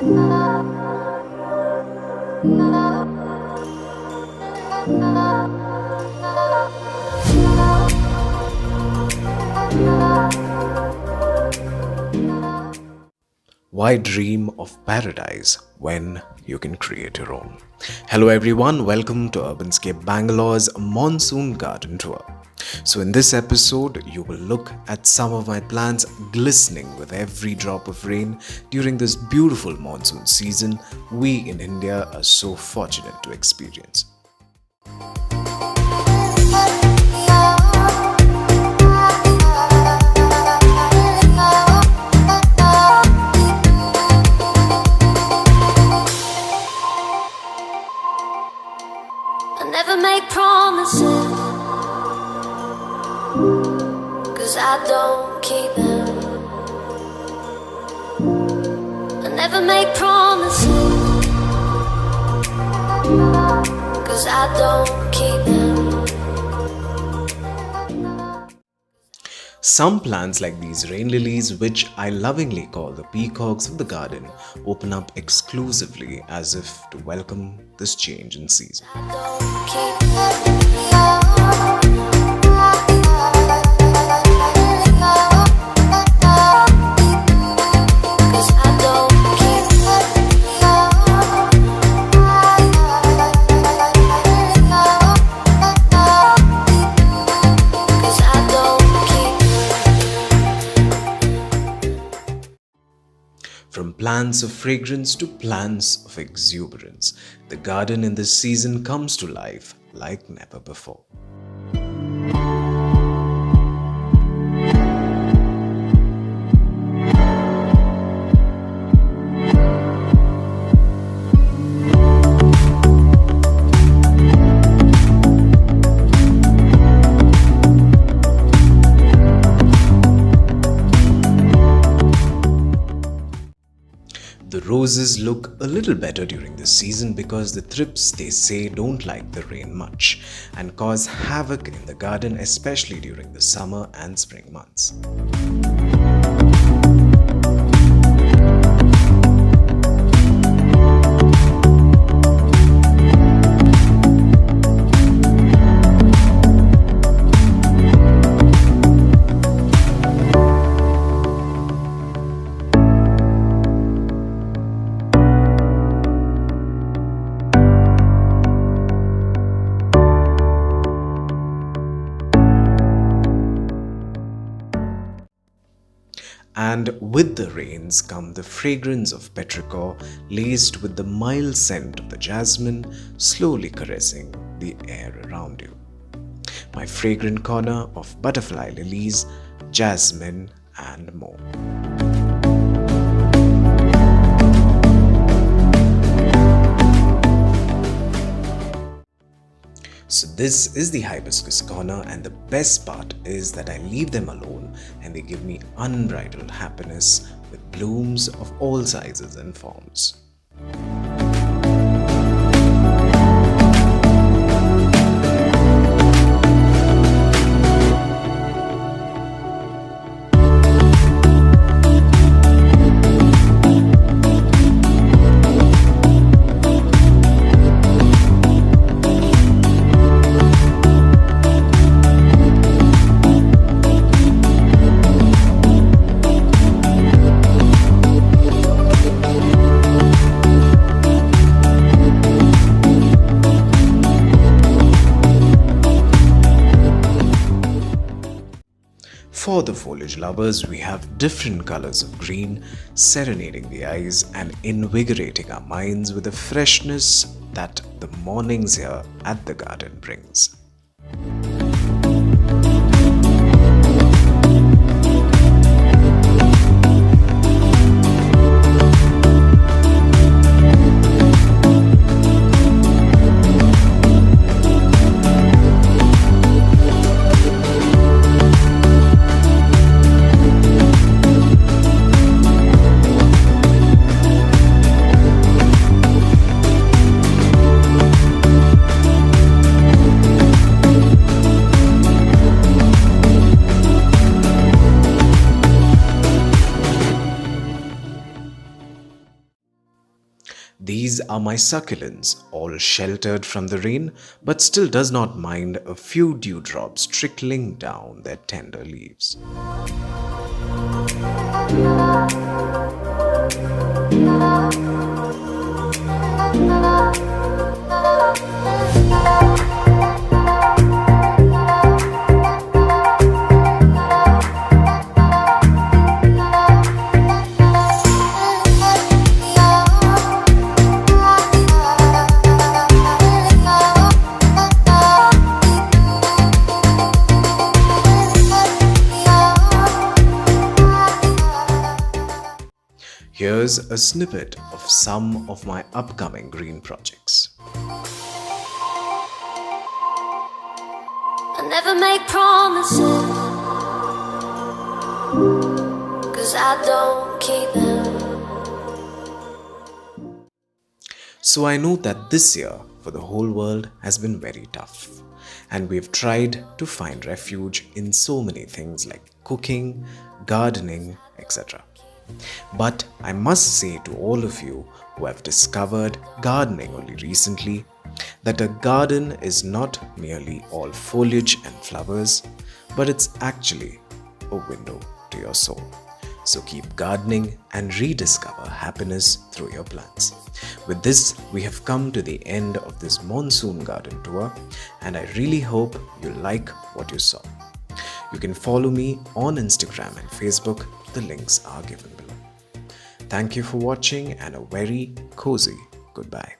Why dream of paradise when you can create your own? Hello everyone, welcome to Urbanscape Bangalore's Monsoon Garden Tour. So in this episode, you will look at some of my plants glistening with every drop of rain during this beautiful monsoon season we in India are so fortunate to experience. Never make promises, 'cause I don't keep them. I never make promises, 'cause I don't keep them. Some plants like these rain lilies, which I lovingly call the peacocks of the garden, open up exclusively as if to welcome this change in season. I don't keep them. From plants of fragrance to plants of exuberance, the garden in this season comes to life like never before. The roses look a little better during this season because the thrips, they say, don't like the rain much and cause havoc in the garden, especially during the summer and spring months. And with the rains come the fragrance of petrichor laced with the mild scent of the jasmine slowly caressing the air around you. My fragrant corner of butterfly lilies, jasmine and more. So this is the hibiscus corner, and the best part is that I leave them alone and they give me unbridled happiness with blooms of all sizes and forms. For the foliage lovers, we have different colors of green, serenading the eyes and invigorating our minds with the freshness that the mornings here at the garden brings. These are my succulents, all sheltered from the rain, but still does not mind a few dewdrops trickling down their tender leaves. Here's a snippet of some of my upcoming green projects. I never make promises, 'cause I don't keep them. So I know that this year for the whole world has been very tough, and we've tried to find refuge in so many things like cooking, gardening, etc. But I must say to all of you who have discovered gardening only recently that a garden is not merely all foliage and flowers, but it's actually a window to your soul. So keep gardening and rediscover happiness through your plants. With this, we have come to the end of this monsoon garden tour, and I really hope you like what you saw. You can follow me on Instagram and Facebook. The links are given below. Thank you for watching and a very cozy goodbye.